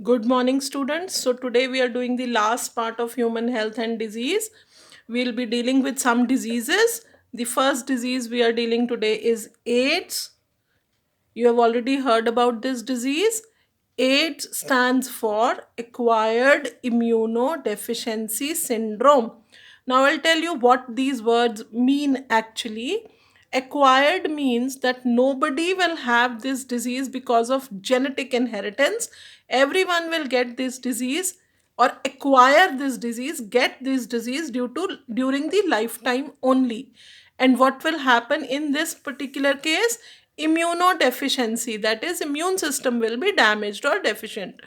Good morning, students. So, today we are doing the last part of human health and disease. We'll be dealing with some diseases. The first disease we are dealing today is AIDS. You have already heard about this disease. AIDS stands for Acquired Immunodeficiency Syndrome. Now, I'll tell you what these words mean actually. Acquired means that nobody will have this disease because of genetic inheritance. Everyone will get this disease or acquire this disease, get this disease during the lifetime only. And what will happen in this particular case? Immunodeficiency, that is, immune system will be damaged or deficient.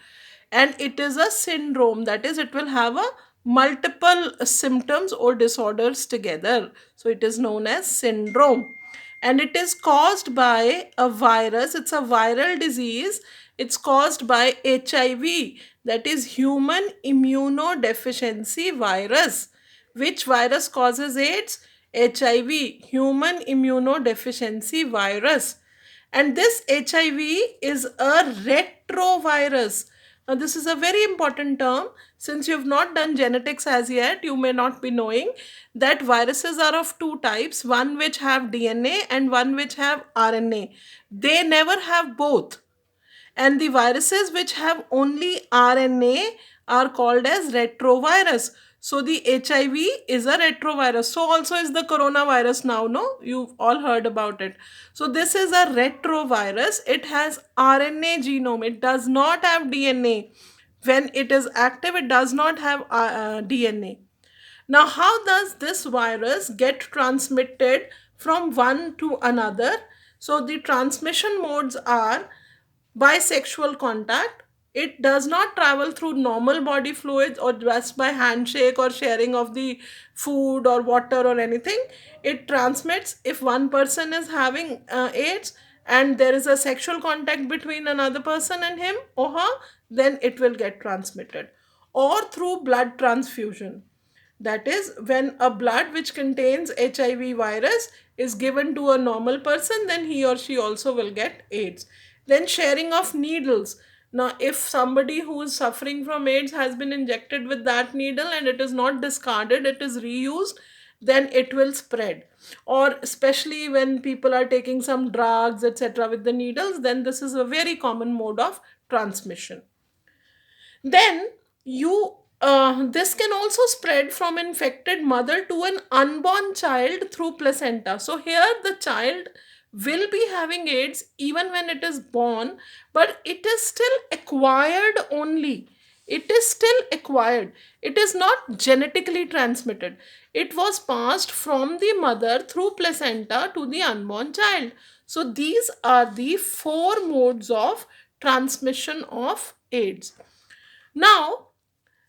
And it is a syndrome, that is, it will have a multiple symptoms or disorders together. So it is known as syndrome. And it is caused by a virus. It's a viral disease. It's caused by HIV, that is human immunodeficiency virus. Which virus causes AIDS? HIV, human immunodeficiency virus. And this HIV is a retrovirus. Now, this is a very important term. Since you've not done genetics as yet, you may not be knowing that viruses are of two types, one which have DNA and one which have RNA. They never have both. And the viruses which have only RNA are called as retrovirus. So the HIV is a retrovirus. So also is the coronavirus now, no? You've all heard about it. So this is a retrovirus. It has RNA genome. It does not have DNA. When it is active, it does not have DNA. Now, how does this virus get transmitted from one to another? So the transmission modes are by sexual contact. It does not travel through normal body fluids or just by handshake or sharing of the food or water or anything. It transmits if one person is having AIDS and there is a sexual contact between another person and him or her, then it will get transmitted. Or through blood transfusion. That is, when a blood which contains HIV virus is given to a normal person, then he or she also will get AIDS. Then sharing of needles. Now, if somebody who is suffering from AIDS has been injected with that needle and it is not discarded, it is reused, then it will spread. Or especially when people are taking some drugs, etc., with the needles, then this is a very common mode of transmission. Then you this can also spread from infected mother to an unborn child through placenta. So here the child will be having AIDS even when it is born, but it is still acquired only. It is still acquired. It is not genetically transmitted. It was passed from the mother through placenta to the unborn child. So these are the four modes of transmission of AIDS. Now,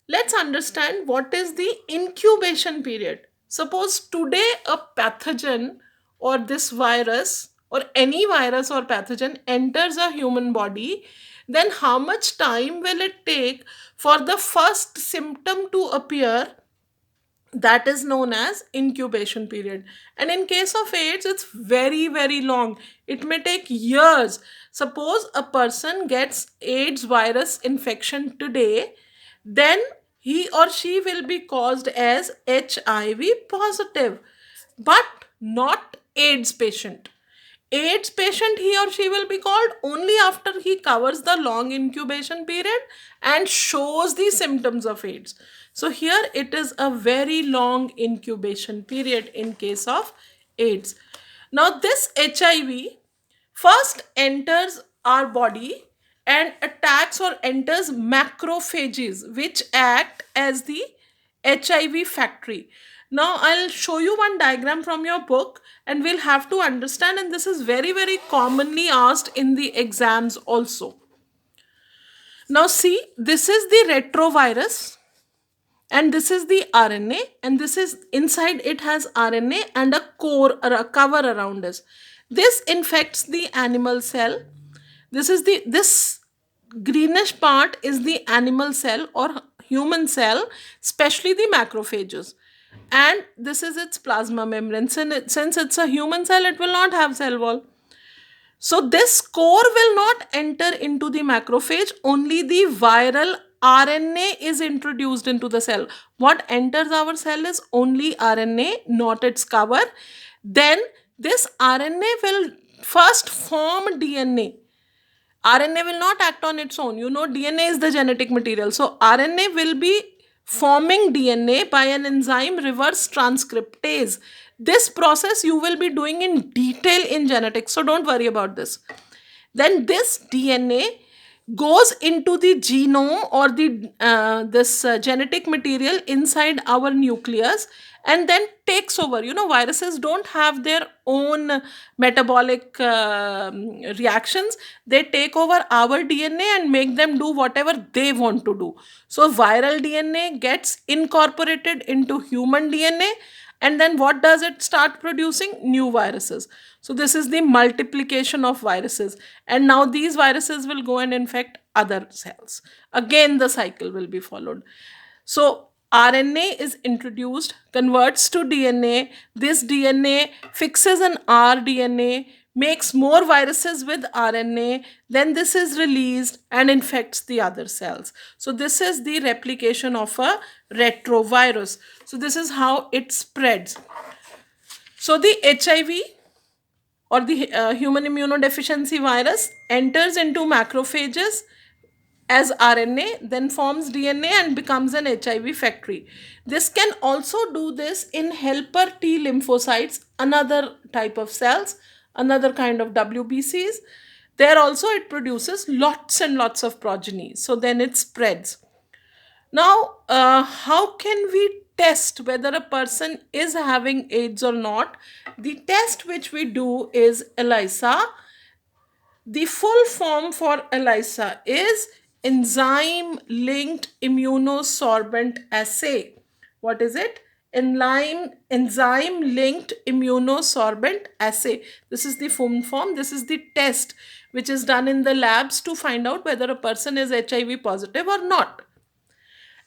let's understand what is the incubation period. Suppose today a pathogen or this virus or any virus or pathogen enters a human body, then how much time will it take for the first symptom to appear? That is known as incubation period. And in case of AIDS, it's very, very long. It may take years. Suppose a person gets AIDS virus infection today, then he or she will be caused as HIV positive, but not AIDS patient. AIDS patient, he or she will be called only after he covers the long incubation period and shows the symptoms of AIDS. So here it is a very long incubation period in case of AIDS. Now this HIV first enters our body and attacks or enters macrophages, which act as the HIV factory. Now I'll show you one diagram from your book and we'll have to understand, and this is very, very commonly asked in the exams also. Now see, this is the retrovirus and this is the RNA, and this is inside, it has RNA and a core or a cover around us. This infects the animal cell. This greenish part is the animal cell or human cell, especially the macrophages. And this is its plasma membrane. Since it's a human cell, it will not have cell wall. So this core will not enter into the macrophage, only the viral RNA is introduced into the cell. What enters our cell is only RNA, not its cover. Then this RNA will first form DNA. RNA will not act on its own. You know, DNA is the genetic material. So RNA will be forming DNA by an enzyme reverse transcriptase. This process you will be doing in detail in genetics. So don't worry about this. Then this DNA goes into the genome or the this genetic material inside our nucleus and then takes over. You know, viruses don't have their own metabolic reactions. They take over our DNA and make them do whatever they want to do. So viral DNA gets incorporated into human DNA, and then what does it start producing? New viruses. So this is the multiplication of viruses, and now these viruses will go and infect other cells. Again the cycle will be followed. So RNA is introduced, converts to DNA. This DNA fixes an rDNA, makes more viruses with RNA. Then this is released and infects the other cells. So this is the replication of a retrovirus. So this is how it spreads. So the HIV or the human immunodeficiency virus enters into macrophages as RNA, then forms DNA and becomes an HIV factory. This can also do this in helper T lymphocytes, another type of cells, another kind of WBCs. There also it produces lots and lots of progeny. So then it spreads. Now, how can we test whether a person is having AIDS or not? The test which we do is ELISA. The full form for ELISA is enzyme linked immunosorbent assay. What is it? Enzyme linked immunosorbent assay. This is the full form. This is the test which is done in the labs to find out whether a person is HIV positive or not.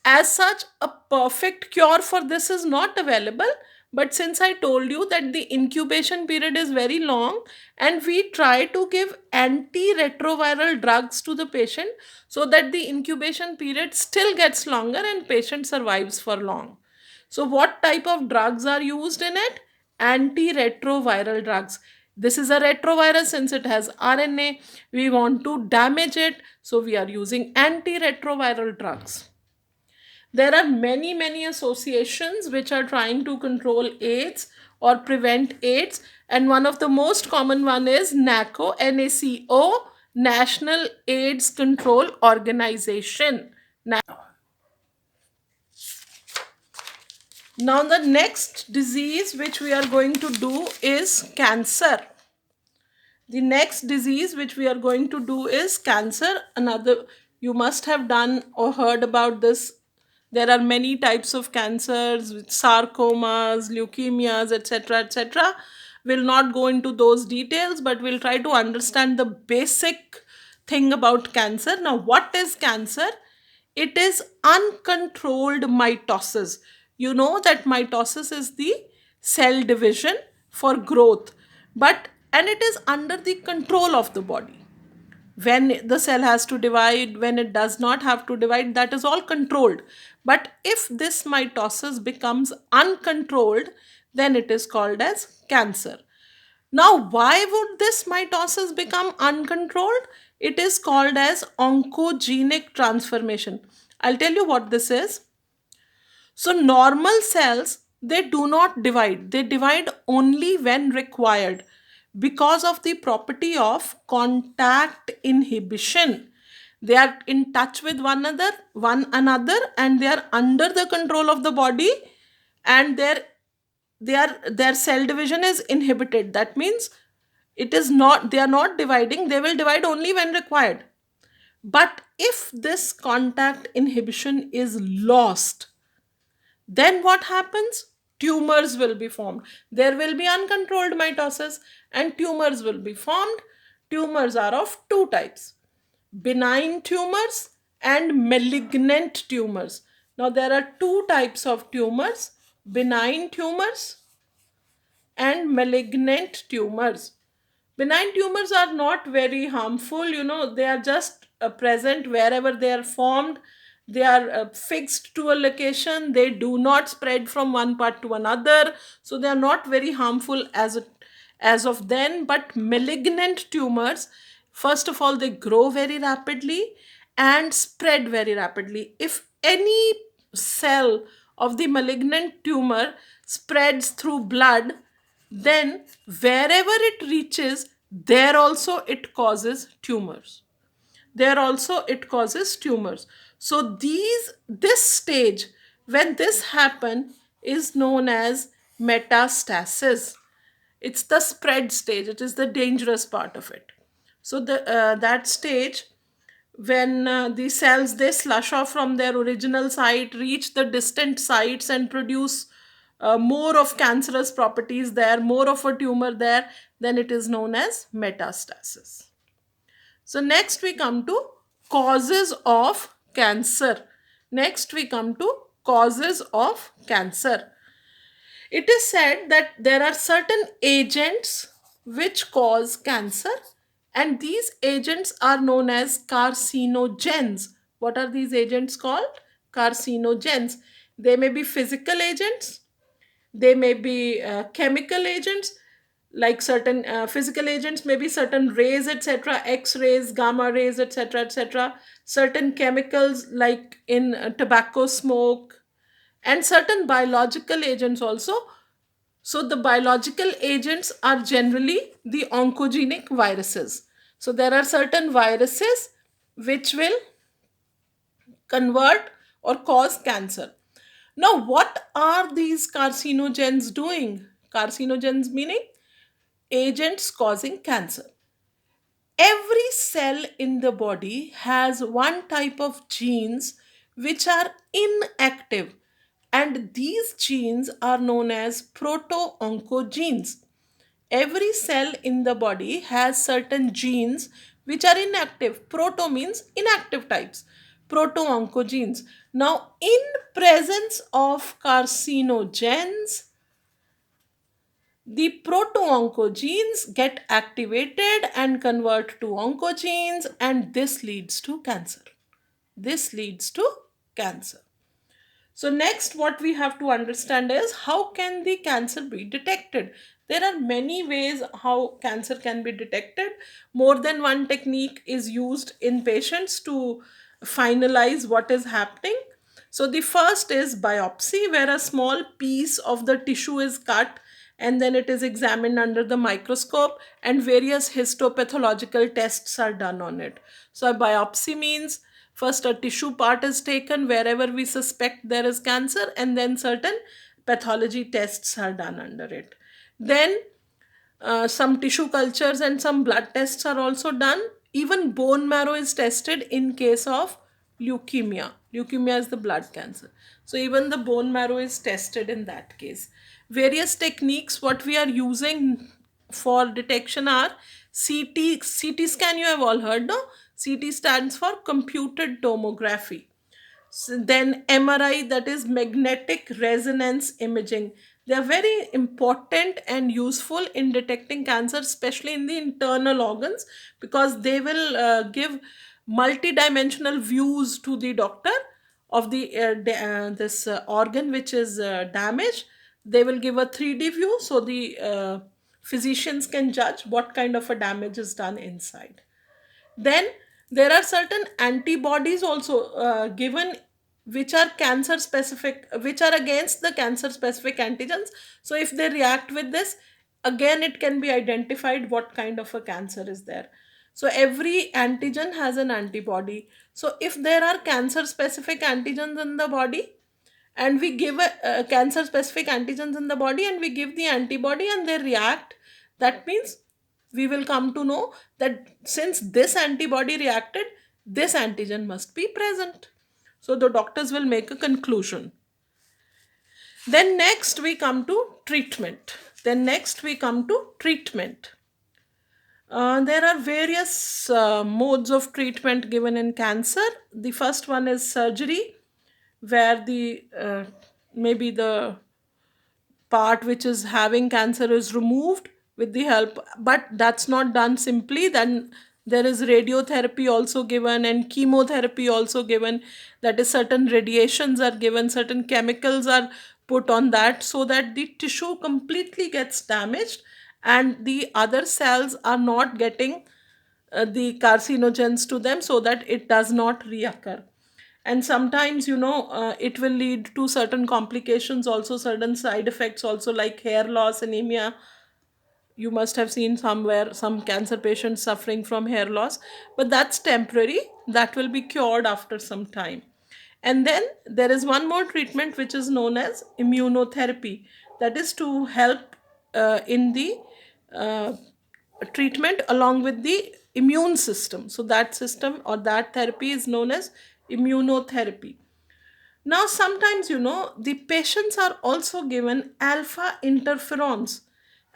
As such, a perfect cure for this is not available. But since I told you that the incubation period is very long, and we try to give antiretroviral drugs to the patient so that the incubation period still gets longer and patient survives for long. So what type of drugs are used in it? Antiretroviral drugs. This is a retrovirus. Since it has RNA, we want to damage it, so we are using antiretroviral drugs. There are many associations which are trying to control AIDS or prevent AIDS, and one of the most common one is NACO, NACO, National AIDS Control Organization. Now the next disease which we are going to do is cancer. The next disease which we are going to do is cancer. Another, you must have done or heard about this. There are many types of cancers, sarcomas, leukemias, etc., etc. We'll not go into those details, but we'll try to understand the basic thing about cancer. Now, what is cancer? It is uncontrolled mitosis. You know that mitosis is the cell division for growth, but and it is under the control of the body. When the cell has to divide, when it does not have to divide, that is all controlled. But if this mitosis becomes uncontrolled, then it is called as cancer. Now, why would this mitosis become uncontrolled? It is called as oncogenic transformation. I'll tell you what this is. So normal cells, they do not divide. They divide only when required because of the property of contact inhibition. They are in touch with one another, and they are under the control of the body, and their cell division is inhibited. That means it is not, they are not dividing. They will divide only when required. But if this contact inhibition is lost, then what happens? Tumors will be formed. There will be uncontrolled mitosis and tumors will be formed. Tumors are of two types: benign tumors and malignant tumors. Now, there are two types of tumors: benign tumors and malignant tumors. Benign tumors are not very harmful, they are just present wherever they are formed. They are fixed to a location. They do not spread from one part to another. So they are not very harmful as of then. But malignant tumors, first of all, they grow very rapidly and spread very rapidly. If any cell of the malignant tumor spreads through blood, then wherever it reaches, there also it causes tumors. There also it causes tumors. So this stage, when this happen, is known as metastasis. It's the spread stage. It is the dangerous part of it. So the that stage, when the cells, they slush off from their original site, reach the distant sites and produce more of cancerous properties there, more of a tumor there, then it is known as metastasis. So next we come to causes of cancer. Next we come to causes of cancer. It is said that there are certain agents which cause cancer, and these agents are known as carcinogens. What are these agents called? Carcinogens. They may be physical agents, they may be chemical agents, like certain physical agents may be certain rays, etc., x-rays, gamma rays, etc., etc. Certain chemicals, like in tobacco smoke, and certain biological agents also. So the biological agents are generally the oncogenic viruses. So there are certain viruses which will convert or cause cancer. Now, what are these carcinogens doing? Carcinogens meaning agents causing cancer. Every cell in the body has one type of genes which are inactive, and these genes are known as proto-oncogenes. Every cell in the body has certain genes which are inactive. Proto means inactive types. Proto-oncogenes. Now, in presence of carcinogens, the proto-oncogenes get activated and convert to oncogenes, and this leads to cancer. This leads to cancer. So next, what we have to understand is, how can the cancer be detected? There are many ways how cancer can be detected. More than one technique is used in patients to finalize what is happening. So the first is biopsy, where a small piece of the tissue is cut and then it is examined under the microscope, and various histopathological tests are done on it. So a biopsy means first a tissue part is taken wherever we suspect there is cancer, and then certain pathology tests are done under it. Then some tissue cultures and some blood tests are also done. Even bone marrow is tested in case of leukemia. Leukemia is the blood cancer. So even the bone marrow is tested in that case. Various techniques what we are using for detection are CT scan. You have all heard, no? CT stands for computed tomography. Then MRI, that is magnetic resonance imaging. They are very important and useful in detecting cancer, especially in the internal organs, because they will give multidimensional views to the doctor of the this organ which is damaged. They will give a 3D view, so the physicians can judge what kind of a damage is done inside. Then there are certain antibodies also given, which are cancer specific, which are against the cancer specific antigens. So if they react with this, again it can be identified what kind of a cancer is there. So every antigen has an antibody. So if there are cancer specific antigens in the body, and we give a cancer specific antigens in the body, and we give the antibody and they react, that means we will come to know that since this antibody reacted, this antigen must be present. So the doctors will make a conclusion. Then next we come to treatment. There are various modes of treatment given in cancer. The first one is surgery, where the maybe the part which is having cancer is removed. with the help, but that's not done simply. Then there is radiotherapy also given and chemotherapy also given. That is, certain radiations are given, certain chemicals are put on that, so that the tissue completely gets damaged and the other cells are not getting the carcinogens to them, so that it does not reoccur. And sometimes, it will lead to certain complications also, certain side effects also, like hair loss, anemia. You must have seen somewhere some cancer patients suffering from hair loss, but that's temporary. That will be cured after some time. And then there is one more treatment which is known as immunotherapy, that is to help in the uh, treatment along with the immune system. So that system or that therapy is known as immunotherapy. Now, sometimes, the patients are also given alpha interferons.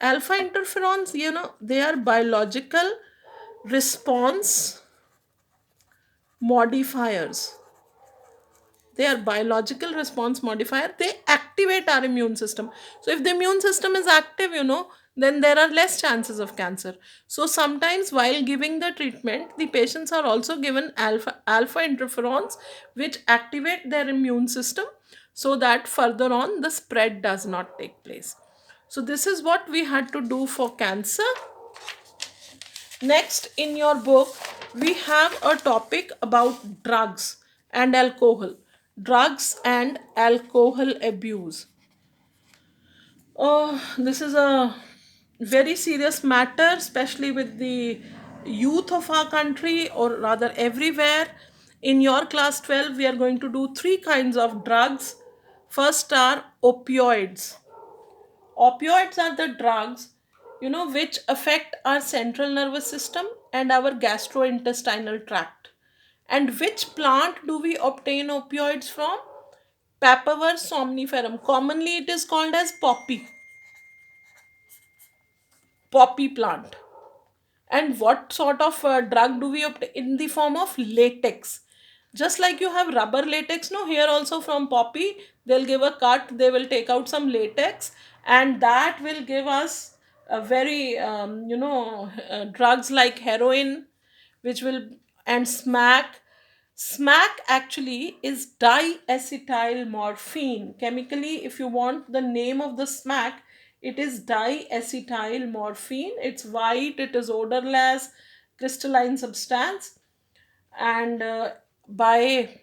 Alpha interferons, they are biological response modifiers. They are biological response modifier. They activate our immune system. So if the immune system is active, then there are less chances of cancer. So sometimes while giving the treatment, the patients are also given alpha interferons, which activate their immune system, so that further on the spread does not take place. So this is what we had to do for cancer. Next, in your book, we have a topic about drugs and alcohol. Drugs and alcohol abuse. This is a very serious matter, especially with the youth of our country, or rather everywhere. In your class 12, we are going to do three kinds of drugs. First are opioids. Opioids are the drugs, which affect our central nervous system and our gastrointestinal tract. And which plant do we obtain opioids from? Papaver somniferum. Commonly, it is called as poppy plant. And what sort of drug do we obtain? In the form of latex. Just like you have rubber latex, no, here also from poppy, they'll give a cut, they will take out some latex, and that will give us a very, drugs like heroin, which will, and smack. Smack actually is diacetyl morphine. Chemically, if you want the name of the smack, it is diacetyl morphine. It's white, it is odorless, crystalline substance, and by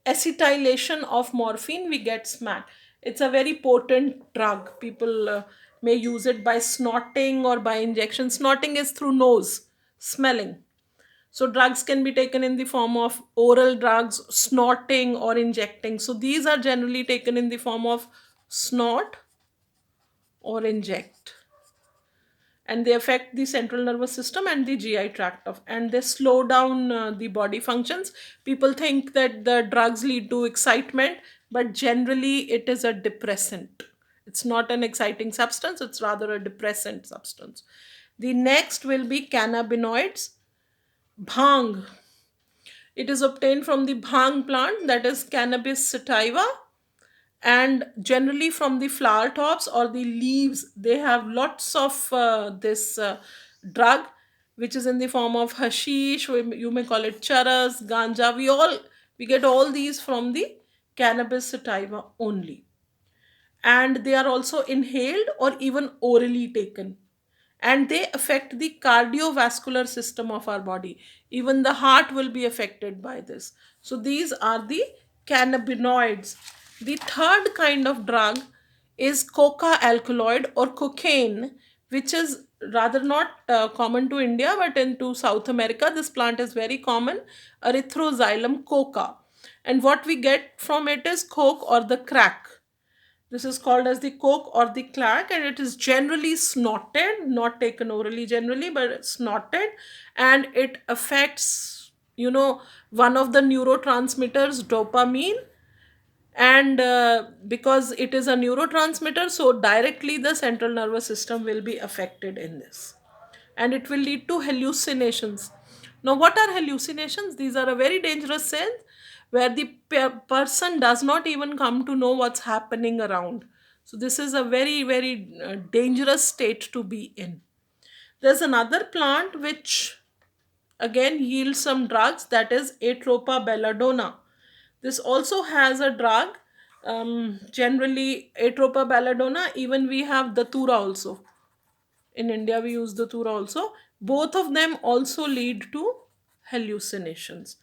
acetylation of morphine, we get smack. It's a very potent drug. People may use it by snorting or by injection. Snorting is through nose, smelling. So drugs can be taken in the form of oral drugs, snorting, or injecting. So these are generally taken in the form of snort or inject. And they affect the central nervous system and the GI tract of, and they slow down the body functions. People think that the drugs lead to excitement, but generally it is a depressant. It's not an exciting substance, it's rather a depressant substance. The next will be cannabinoids. Bhang. It is obtained from the bhang plant, that is Cannabis sativa, and generally from the flower tops or the leaves. They have lots of this drug, which is in the form of hashish. You may call it charas, ganja. We get all these from the Cannabis sativa only, and they are also inhaled or even orally taken, and they affect the cardiovascular system of our body. Even the heart will be affected by this. So these are the cannabinoids. The third kind of drug is coca alkaloid or cocaine, which is rather not common to India, but into South America this plant is very common. Erythroxylum coca, and what we get from it is coke or the crack. This is called as the coke or the clack, and it is generally snorted, not taken orally generally, but it's snorted, and it affects, one of the neurotransmitters, dopamine. And because it is a neurotransmitter, so directly the central nervous system will be affected in this, and it will lead to hallucinations. Now, what are hallucinations? These are a very dangerous sense, where the person does not even come to know what's happening around. So this is a very, very dangerous state to be in. There's another plant which again yields some drugs, that is Atropa belladonna. This also has a drug. Generally, Atropa belladonna, even we have Datura also. In India, we use Datura also. Both of them also lead to hallucinations.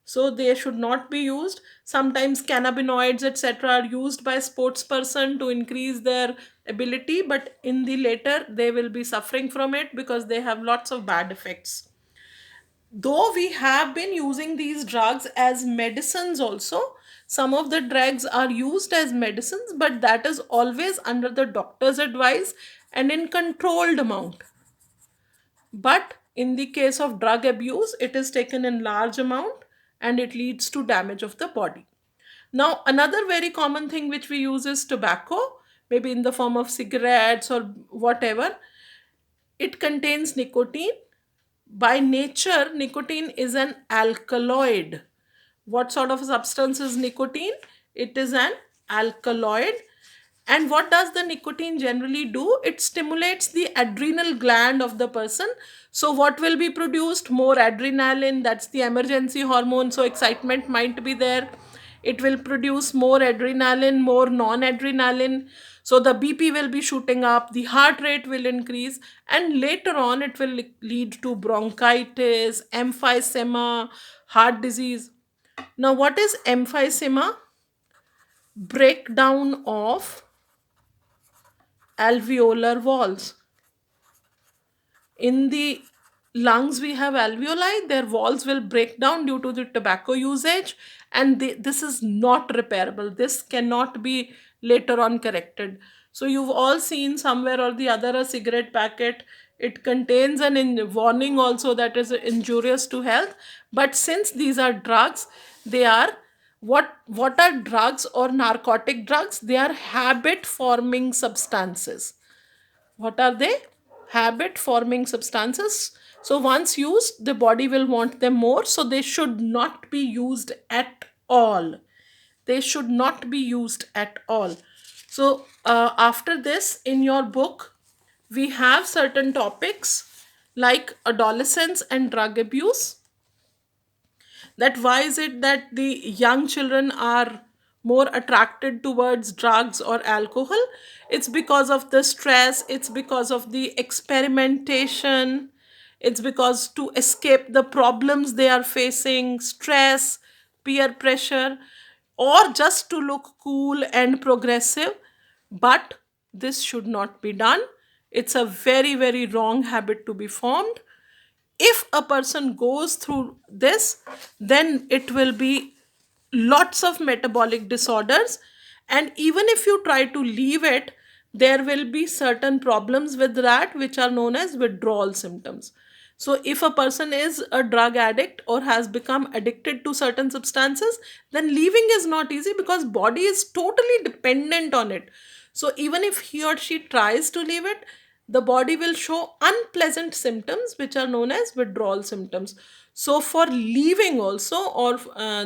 So they should not be used. Sometimes cannabinoids, etc., are used by sports person to increase their ability, but in the later they will be suffering from it because they have lots of bad effects. Though we have been using these drugs as medicines also, some of the drugs are used as medicines, but that is always under the doctor's advice and in controlled amount. But in the case of drug abuse, it is taken in large amount and it leads to damage of the body. Now another very common thing which we use is tobacco, maybe in the form of cigarettes or whatever. It contains nicotine. By nature, nicotine is an alkaloid. What sort of substance is nicotine? It is an alkaloid. And what does the nicotine generally do? It stimulates the adrenal gland of the person. So, what will be produced? More adrenaline, that's the emergency hormone. So, excitement might be there. It will produce more adrenaline, more non-adrenaline. So the BP will be shooting up, the heart rate will increase, and later on it will lead to bronchitis, emphysema, heart disease. Now, what is emphysema? Breakdown of alveolar walls. In the lungs we have alveoli, their walls will break down due to the tobacco usage, and this is not repairable. This cannot be later on corrected. So you've all seen somewhere or the other a cigarette packet. It contains an warning also that is injurious to health. But since these are drugs, they are, what are drugs or narcotic drugs? They are habit forming substances. What are they? Habit forming substances. So once used, the body will want them more. So they should not be used at all. They should not be used at all. So after this, in your book, we have certain topics like adolescence and drug abuse. That why is it that the young children are more attracted towards drugs or alcohol? It's because of the stress, it's because of the experimentation, it's because to escape the problems they are facing, stress, peer pressure, or just to look cool and progressive. But this should not be done. It's a very, very wrong habit to be formed. If a person goes through this, then it will be lots of metabolic disorders. And even if you try to leave it, there will be certain problems with that which are known as withdrawal symptoms. So if a person is a drug addict or has become addicted to certain substances, then leaving is not easy because body is totally dependent on it. So even if he or she tries to leave it, the body will show unpleasant symptoms which are known as withdrawal symptoms. So for leaving also, or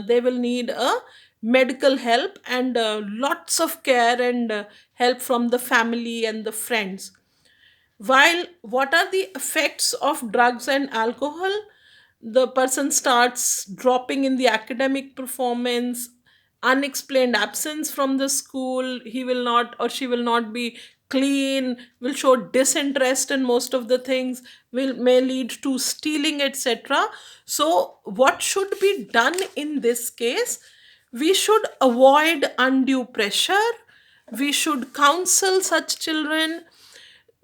they will need a medical help and lots of care and help from the family and the friends. While what are the effects of drugs and alcohol? The person starts dropping in the academic performance, unexplained absence from the school, he will not or she will not be clean, will show disinterest in most of the things, will may lead to stealing, etc. So what should be done in this case? We should avoid undue pressure, we should counsel such children.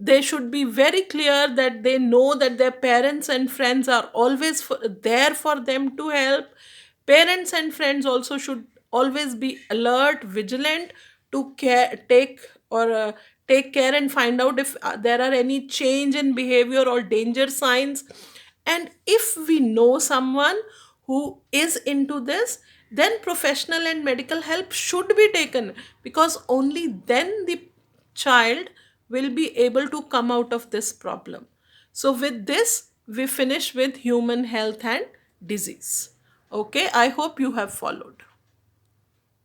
They should be very clear that they know that their parents and friends are always there for them to help. Parents and friends also should always be alert, vigilant to take or take care and find out if there are any change in behavior or danger signs. And if we know someone who is into this, then professional and medical help should be taken, because only then the child will be able to come out of this problem. So, with this, we finish with human health and disease. Okay, I hope you have followed.